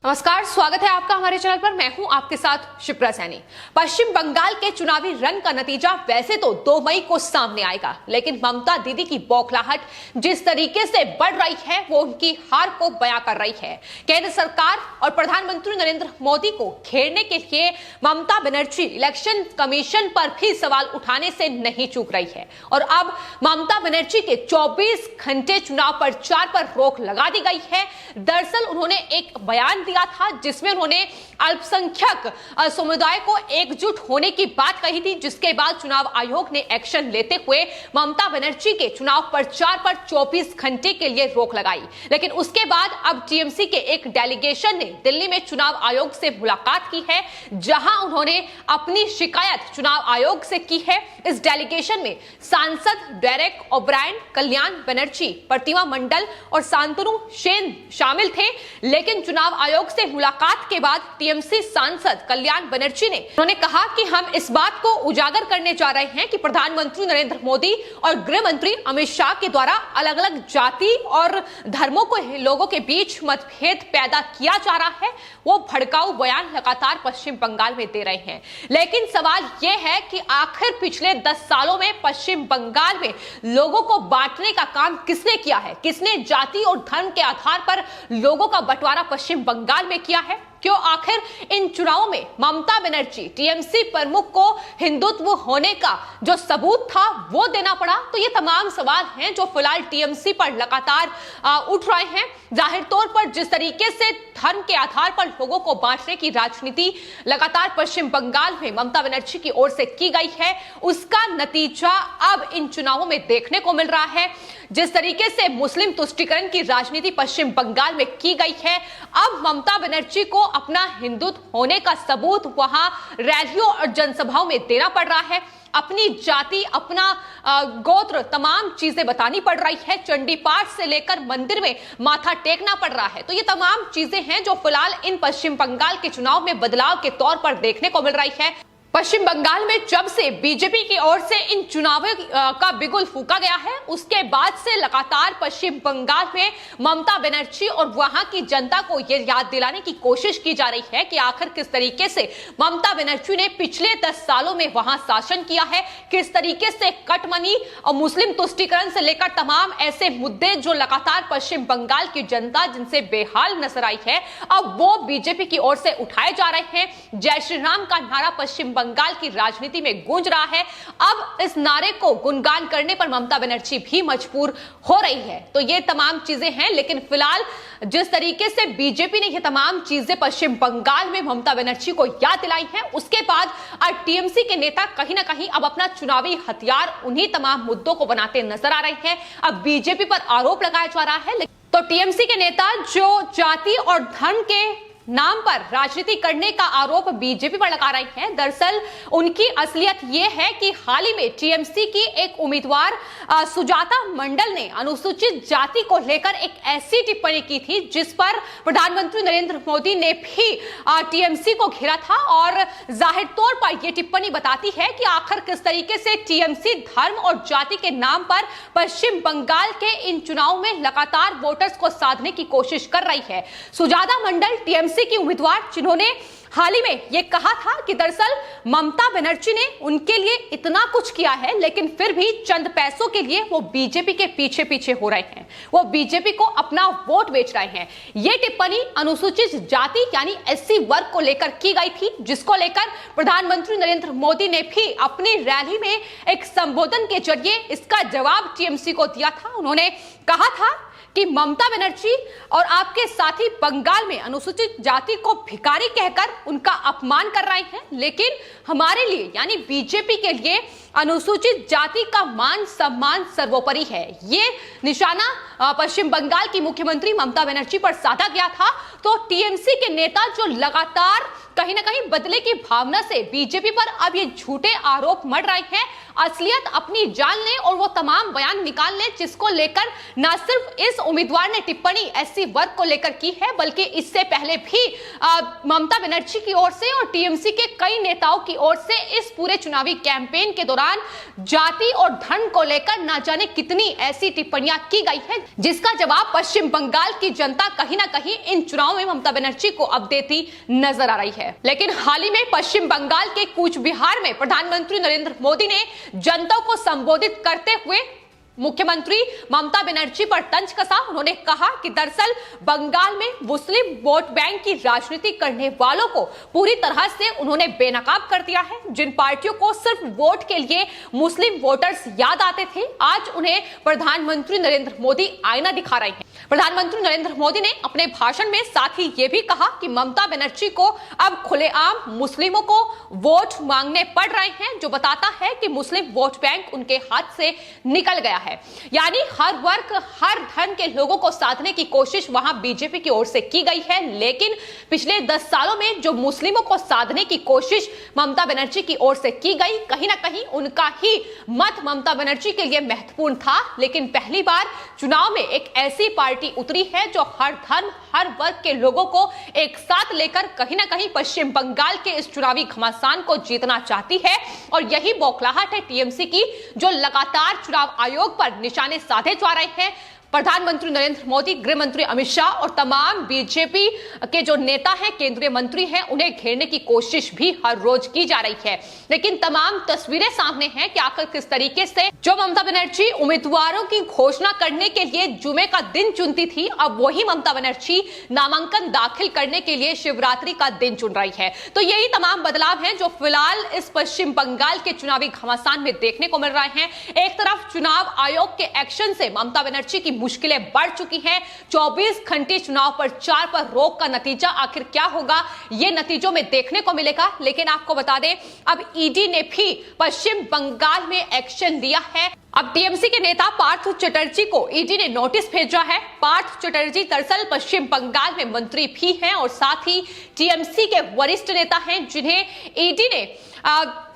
नमस्कार, स्वागत है आपका हमारे चैनल पर। मैं हूं आपके साथ शिप्रा सैनी। पश्चिम बंगाल के चुनावी रंग का नतीजा वैसे तो 2 मई को सामने आएगा, लेकिन ममता दीदी की बौखलाहट जिस तरीके से बढ़ रही है वो उनकी हार को बयां कर रही है। केंद्र सरकार और प्रधानमंत्री नरेंद्र मोदी को घेरने के लिए ममता बनर्जी इलेक्शन कमीशन पर भी सवाल उठाने से नहीं चूक रही है और अब ममता बनर्जी के 24 घंटे चुनाव प्रचार पर रोक लगा दी गई है। दरअसल उन्होंने एक बयान दिया था जिसमें उन्होंने अल्पसंख्यक समुदाय को एकजुट होने की बात कही थी, जिसके बाद चुनाव आयोग ने एक्शन लेते हुए ममता बनर्जी के चुनाव प्रचार पर 24 घंटे के लिए रोक लगाई। लेकिन उसके बाद अब टीएमसी के एक डेलीगेशन ने दिल्ली में चुनाव आयोग से मुलाकात की है, जहां उन्होंने अपनी शिकायत चुनाव आयोग से की है। इस डेलीगेशन में सांसद डेरेक ओब्रायन, कल्याण बनर्जी, प्रतिमा मंडल और शांतनु सेन शामिल थे। लेकिन चुनाव आयोग से मुलाकात के बाद टीएमसी सांसद कल्याण बनर्जी ने उन्होंने कहा कि हम इस बात को उजागर करने जा रहे हैं कि प्रधानमंत्री नरेंद्र मोदी और गृह मंत्री अमित शाह के द्वारा अलग अलग जाति और धर्मों को लोगों के बीच मतभेद पैदा किया जा रहा है। वो भड़काऊ बयान लगातार पश्चिम बंगाल में दे रहे हैं। लेकिन सवाल यह है कि आखिर पिछले 10 सालों में पश्चिम बंगाल में लोगों को बांटने का काम किसने किया है? किसने जाति और धर्म के आधार पर लोगों का बंटवारा पश्चिम बंगाल में किया है? क्यों आखिर इन चुनावों में ममता बनर्जी टीएमसी प्रमुख को हिंदुत्व होने का जो सबूत था वो देना पड़ा? तो ये तमाम सवाल हैं जो फिलहाल टीएमसी पर लगातार उठ रहे हैं। जाहिर तौर पर जिस तरीके से धर्म के आधार पर लोगों को बांटने की राजनीति लगातार पश्चिम बंगाल में ममता बनर्जी की ओर से की गई है, उसका नतीजा अब इन चुनावों में देखने को मिल रहा है। जिस तरीके से मुस्लिम तुष्टीकरण की राजनीति पश्चिम बंगाल में की गई है, अब ममता बनर्जी को अपना हिंदुत्व होने का सबूत वहां रैलियों और जनसभाओं में देना पड़ रहा है। अपनी जाति, अपना गोत्र, तमाम चीजें बतानी पड़ रही है। चंडी पाठ से लेकर मंदिर में माथा टेकना पड़ रहा है। तो ये तमाम चीजें हैं जो फिलहाल इन पश्चिम बंगाल के चुनाव में बदलाव के तौर पर देखने को मिल रही है। पश्चिम बंगाल में जब से बीजेपी की ओर से इन चुनावों का बिगुल फूंका गया है, उसके बाद से लगातार पश्चिम बंगाल में ममता बनर्जी और वहां की जनता को यह याद दिलाने की कोशिश की जा रही है कि आखिर किस तरीके से ममता बनर्जी ने पिछले 10 सालों में वहां शासन किया है, किस तरीके से कटमनी और मुस्लिम तुष्टीकरण से लेकर तमाम ऐसे मुद्दे जो लगातार पश्चिम बंगाल की जनता जिनसे बेहाल नजर आई है, अब वो बीजेपी की ओर से उठाए जा रहे हैं। जय श्री राम का नारा पश्चिम बंगाल की राजनीति में गूंज रहा है। अब इस नारे को गुणगान करने पर ममता बनर्जी भी मजबूर हो रही है। तो ये तमाम चीजें हैं, लेकिन फिलहाल जिस तरीके से बीजेपी ने ये तमाम चीजें पश्चिम बंगाल में ममता बनर्जी को याद दिलाई है, उसके बाद अब टीएमसी के नेता कहीं ना कहीं अब अपना चुनावी हथियार उन्हीं तमाम मुद्दों को बनाते नजर आ रहे हैं। अब बीजेपी पर आरोप लगाया जा रहा है। तो टीएमसी के नेता जो जाति और धर्म के नाम पर राजनीति करने का आरोप बीजेपी पर लगा रही है, दरअसल उनकी असलियत यह है कि हाल ही में टीएमसी की एक उम्मीदवार सुजाता मंडल ने अनुसूचित जाति को लेकर एक ऐसी टिप्पणी की थी जिस पर प्रधानमंत्री नरेंद्र मोदी ने भी टीएमसी को घेरा था। और जाहिर तौर पर यह टिप्पणी बताती है कि आखिर किस तरीके से टीएमसी धर्म और जाति के नाम पर पश्चिम बंगाल के इन चुनाव में लगातार वोटर्स को साधने की कोशिश कर रही है। सुजाता मंडल टीएमसी की उम्मीदवार, जिन्होंने हाल ही में यह कहा था कि दरअसल ममता बनर्जी ने उनके लिए इतना कुछ किया है, लेकिन फिर भी चंद पैसों के लिए वो बीजेपी के पीछे पीछे हो रहे हैं, वो बीजेपी को अपना वोट बेच रहे हैं। यह टिप्पणी अनुसूचित जाति यानी एससी वर्ग को लेकर की गई थी, जिसको लेकर प्रधानमंत्री नरेंद्र मोदी ने भी अपनी रैली में एक संबोधन के जरिए इसका जवाब टीएमसी को दिया था। उन्होंने कहा था कि ममता बनर्जी और आपके साथी बंगाल में अनुसूचित जाति को भिखारी कहकर उनका अपमान कर रहे हैं, लेकिन हमारे लिए यानी बीजेपी के लिए अनुसूचित जाति का मान सम्मान सर्वोपरि है। ये निशाना पश्चिम बंगाल की मुख्यमंत्री ममता बनर्जी पर साधा गया था। तो टीएमसी के नेता जो लगातार कहीं ना कहीं बदले की भावना से बीजेपी पर अब ये झूठे आरोप मढ़ रहे हैं, असलियत अपनी जान लें और वो तमाम बयान निकाल लें जिसको लेकर न सिर्फ इस उम्मीदवार ने टिप्पणी एससी वर्ग को लेकर की है, बल्कि इससे पहले भी ममता बनर्जी की ओर से और टीएमसी के कई नेताओं की ओर से इस पूरे चुनावी कैंपेन के दौरान दौरान जाति और धर्म को लेकर ना जाने कितनी ऐसी टिप्पणियां की गई है, जिसका जवाब पश्चिम बंगाल की जनता कहीं ना कहीं इन चुनाव में ममता बनर्जी को अब देती नजर आ रही है। लेकिन हाल ही में पश्चिम बंगाल के कूच बिहार में प्रधानमंत्री नरेंद्र मोदी ने जनता को संबोधित करते हुए मुख्यमंत्री ममता बनर्जी पर तंज कसा। उन्होंने कहा कि दरअसल बंगाल में मुस्लिम वोट बैंक की राजनीति करने वालों को पूरी तरह से उन्होंने बेनकाब कर दिया है। जिन पार्टियों को सिर्फ वोट के लिए मुस्लिम वोटर्स याद आते थे, आज उन्हें प्रधानमंत्री नरेंद्र मोदी आईना दिखा रहे हैं। प्रधानमंत्री नरेंद्र मोदी ने अपने भाषण में साथ ही यह भी कहा कि ममता बनर्जी को अब खुलेआम मुस्लिमों को वोट मांगने पड़ रहे हैं, जो बताता है कि मुस्लिम वोट बैंक उनके हाथ से निकल गया है। यानी हर वर्ग, हर धर्म के लोगों को साधने की कोशिश वहां बीजेपी की ओर से की गई है। लेकिन पिछले 10 सालों में जो मुस्लिमों को साधने की कोशिश ममता बनर्जी की ओर से की गई, कहीं ना कहीं उनका ही मत ममता बनर्जी के लिए महत्वपूर्ण था। लेकिन पहली बार चुनाव में एक ऐसी पार्टी उतरी है जो हर धर्म, हर वर्ग के लोगों को एक साथ लेकर कहीं ना कहीं पश्चिम बंगाल के इस चुनावी घमासान को जीतना चाहती है। और यही बौखलाहट है टीएमसी की, जो लगातार चुनाव आयोग पर निशाने साधे जा रहे हैं। प्रधानमंत्री नरेंद्र मोदी, गृह मंत्री अमित शाह और तमाम बीजेपी के जो नेता हैं, केंद्रीय मंत्री हैं, उन्हें घेरने की कोशिश भी हर रोज की जा रही है। लेकिन तमाम तस्वीरें सामने हैं कि आखिर किस तरीके से जो ममता बनर्जी उम्मीदवारों की घोषणा करने के लिए जुमे का दिन चुनती थी, अब वही ममता बनर्जी नामांकन दाखिल करने के लिए शिवरात्रि का दिन चुन रही है। तो यही तमाम बदलाव हैं जो फिलहाल इस पश्चिम बंगाल के चुनावी घमासान में देखने को मिल रहे हैं। एक तरफ चुनाव आयोग के एक्शन से ममता बनर्जी की मुश्किलें बढ़ चुकी हैं। 24 घंटे चुनाव प्रचार पर रोक का नतीजा आखिर क्या होगा, यह नतीजों में देखने को मिलेगा। लेकिन आपको बता दें, अब ईडी ने भी पश्चिम बंगाल में एक्शन लिया है। अब टीएमसी के नेता पार्थ चटर्जी को ईडी ने नोटिस भेजा है। पार्थ चटर्जी दरअसल पश्चिम बंगाल में मंत्री भी हैं और साथ ही टीएमसी के वरिष्ठ नेता हैं, जिन्हें ईडी ने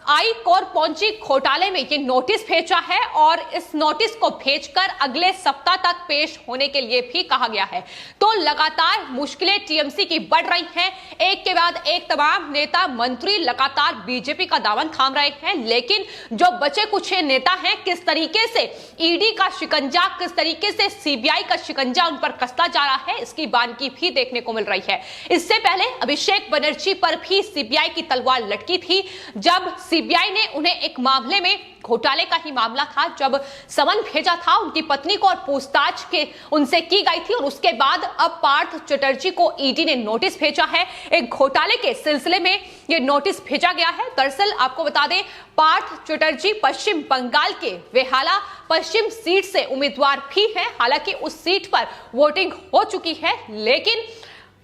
आई कोर पहुंची घोटाले में ये नोटिस भेजा है और इस नोटिस को भेजकर अगले सप्ताह तक पेश होने के लिए भी कहा गया है। तो लगातार मुश्किलें टीएमसी की बढ़ रही हैं। एक के बाद एक तमाम नेता मंत्री लगातार बीजेपी का दामन थाम रहे हैं। लेकिन जो बचे कुछ नेता हैं, किस तरीके से ईडी का शिकंजा, किस तरीके से सीबीआई का शिकंजा उन पर कसता जा रहा है, इसकी बानगी भी देखने को मिल रही है। इससे पहले अभिषेक बनर्जी पर भी सीबीआई की तलवार लटकी थी, जब सीबीआई ने उन्हें एक मामले में, घोटाले का ही मामला था, जब समन भेजा था उनकी पत्नी को और पूछताछ के उनसे की गई थी। और उसके बाद अब पार्थ चटर्जी को ईडी ने नोटिस भेजा है। एक घोटाले के सिलसिले में यह नोटिस भेजा गया है। दरअसल आपको बता दें, पार्थ चटर्जी पश्चिम बंगाल के वेहाला पश्चिम सीट से उम्मीदवार भी हैं। हालांकि उस सीट पर वोटिंग हो चुकी है, लेकिन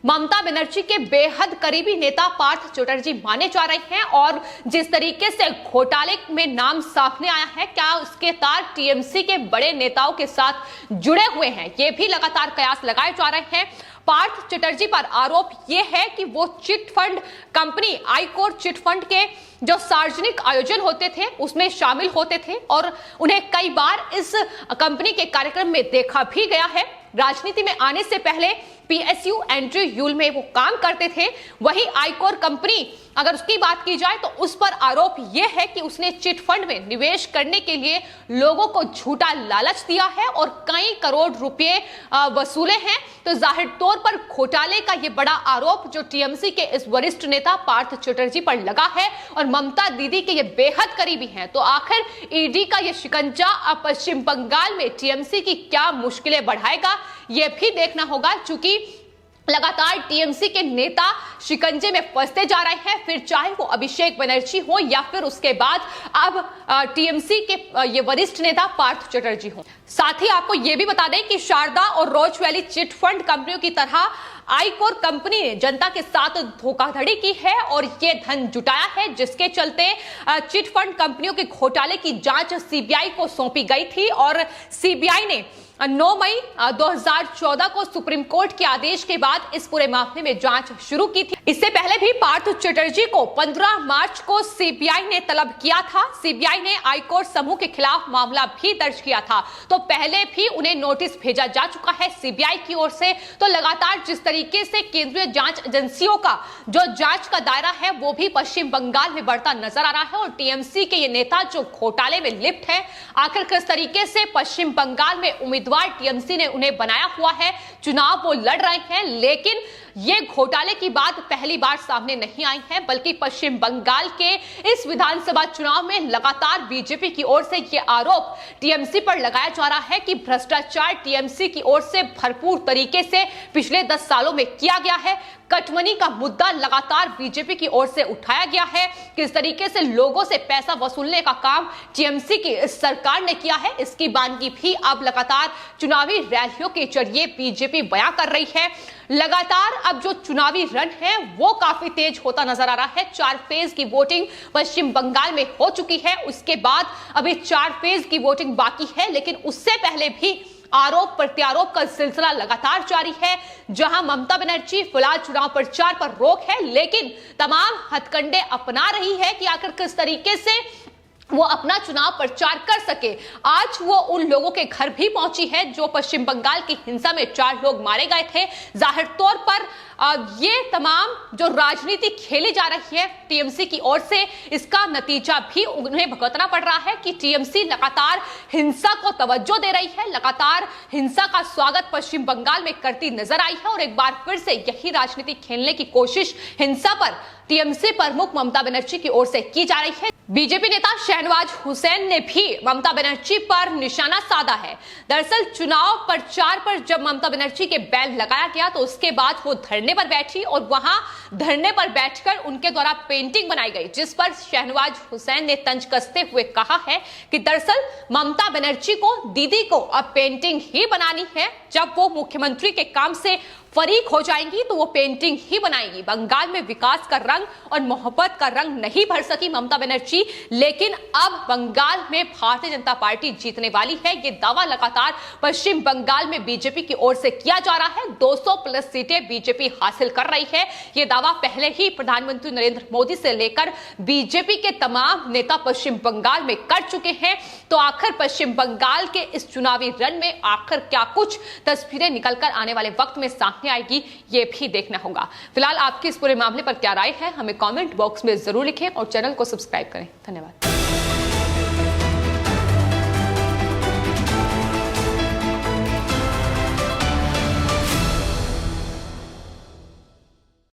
ममता बनर्जी के बेहद करीबी नेता पार्थ चटर्जी माने जा रहे हैं। और जिस तरीके से घोटाले में नाम सामने आया है, क्या उसके तार टीएमसी के बड़े नेताओं के साथ जुड़े हुए हैं, ये भी लगातार कयास लगाए जा रहे हैं। पार्थ चटर्जी पर आरोप यह है कि वो chit fund company iCore chit fund के जो सार्वजनिक आयोजन होते थे उसमें शामिल होते थे और उन्हें कई बार इस कंपनी के कार्यक्रम में देखा भी गया है। राजनीति में आने से पहले पीएसयू एंट्री यूल में वो काम करते थे। वही आईकोर कंपनी, अगर उसकी बात की जाए तो उस पर आरोप यह है कि उसने चिट फंड में निवेश करने के लिए लोगों को झूठा लालच दिया है और कई करोड़ रुपए वसूले हैं। तो जाहिर तौर पर घोटाले का यह बड़ा आरोप जो टीएमसी के इस वरिष्ठ नेता पार्थ चटर्जी पर लगा है और ममता दीदी के ये बेहद करीबी हैं। तो आखिर ईडी का ये शिकंजा अब पश्चिम बंगाल में टीएमसी की क्या मुश्किलें बढ़ाएगा, यह भी देखना होगा। चूंकि लगातार टीएमसी के नेता शिकंजे में फंसते जा रहे हैं, फिर चाहे वो अभिषेक बनर्जी हो या फिर उसके बाद अब टीएमसी के ये वरिष्ठ नेता पार्थ चटर्जी हो। साथ ही आपको ये भी बता दें कि शारदा और रोज वैली चिट फंड कंपनियों की तरह आईकोर कंपनी ने जनता के साथ धोखाधड़ी की है और ये धन जुटाया है, जिसके चलते चिट फंड कंपनियों के घोटाले की जांच सीबीआई को सौंपी गई थी और सीबीआई ने 9 मई 2014 को सुप्रीम कोर्ट के आदेश के बाद इस पूरे मामले में जांच शुरू की थी। इससे पहले भी पार्थ चटर्जी को 15 मार्च को सीबीआई ने तलब किया था। सीबीआई ने आईकोर्ट समूह के खिलाफ मामला भी दर्ज किया था, तो पहले भी उन्हें नोटिस भेजा जा चुका है सीबीआई की ओर से। तो लगातार जिस तरीके से केंद्रीय जांच एजेंसियों का जो जांच का दायरा है वो भी पश्चिम बंगाल में बढ़ता नजर आ रहा है, और टीएमसी के ये नेता जो घोटाले में लिप्त है, आखिर किस तरीके से पश्चिम बंगाल में उम्मीदवार टीएमसी ने उन्हें बनाया हुआ है, चुनाव वो लड़ रहे हैं, लेकिन ये घोटाले की बात पहली बार सामने नहीं आई है, बल्कि पश्चिम बंगाल के इस विधानसभा चुनाव में लगातार बीजेपी की ओर से ये आरोप टीएमसी पर लगाया जा रहा है कि भ्रष्टाचार टीएमसी की ओर से भरपूर तरीके से पिछले 10 सालों में किया गया है। कटमनी का मुद्दा लगातार बीजेपी की ओर से उठाया गया है। किस तरीके से लोगों से पैसा वसूलने का काम टीएमसी की सरकार ने किया है, इसकी बानगी भी अब लगातार चुनावी रैलियों के जरिए बीजेपी बयां कर रही है। लगातार अब जो चुनावी रन है वो काफी तेज होता नजर आ रहा है। 4 फेज की वोटिंग पश्चिम बंगाल में हो चुकी है, उसके बाद अभी 4 फेज की वोटिंग बाकी है, लेकिन उससे पहले भी आरोप प्रत्यारोप का सिलसिला लगातार जारी है। जहां ममता बनर्जी फिलहाल चुनाव प्रचार पर रोक है, लेकिन तमाम हथकंडे अपना रही है कि आखिर किस तरीके से वो अपना चुनाव प्रचार कर सके। आज वो उन लोगों के घर भी पहुंची है जो पश्चिम बंगाल की हिंसा में 4 लोग मारे गए थे। जाहिर तौर पर ये तमाम जो राजनीति खेली जा रही है टीएमसी की ओर से, इसका नतीजा भी उन्हें भुगतना पड़ रहा है कि टीएमसी लगातार हिंसा को तवज्जो दे रही है, लगातार हिंसा का स्वागत पश्चिम बंगाल में करती नजर आई है, और एक बार फिर से यही राजनीति खेलने की कोशिश हिंसा पर टीएमसी प्रमुख ममता बनर्जी की ओर से की जा रही है। बीजेपी नेता शहनवाज हुसैन ने भी ममता बनर्जी पर निशाना साधा है। दरअसल चुनाव प्रचार पर जब ममता बनर्जी के बैन लगाया गया तो उसके बाद वो धरने पर बैठी, और वहां धरने पर बैठकर उनके द्वारा पेंटिंग बनाई गई, जिस पर शहनवाज हुसैन ने तंज कसते हुए कहा है कि दरअसल ममता बनर्जी को, दीदी को अब पेंटिंग ही बनानी है। जब वो मुख्यमंत्री के काम से फरीक हो जाएंगी तो वो पेंटिंग ही बनाएंगी। बंगाल में विकास का रंग और मोहब्बत का रंग नहीं भर सकी ममता बनर्जी, लेकिन अब बंगाल में भारतीय जनता पार्टी जीतने वाली है। ये दावा लगातार पश्चिम बंगाल में बीजेपी की ओर से किया जा रहा है। 200 प्लस सीटें बीजेपी हासिल कर रही है। ये दावा पहले ही प्रधानमंत्री नरेंद्र मोदी से लेकर बीजेपी के तमाम नेता पश्चिम बंगाल में कर चुके हैं। तो आखिर पश्चिम बंगाल के इस चुनावी रण में आखिर क्या कुछ तस्वीरें निकलकर आने वाले वक्त में सामने आएगी, ये भी देखना होगा। फिलहाल आपकी इस पूरे मामले पर क्या राय है, हमें कमेंट बॉक्स में जरूर लिखें और चैनल को सब्सक्राइब करें। धन्यवाद।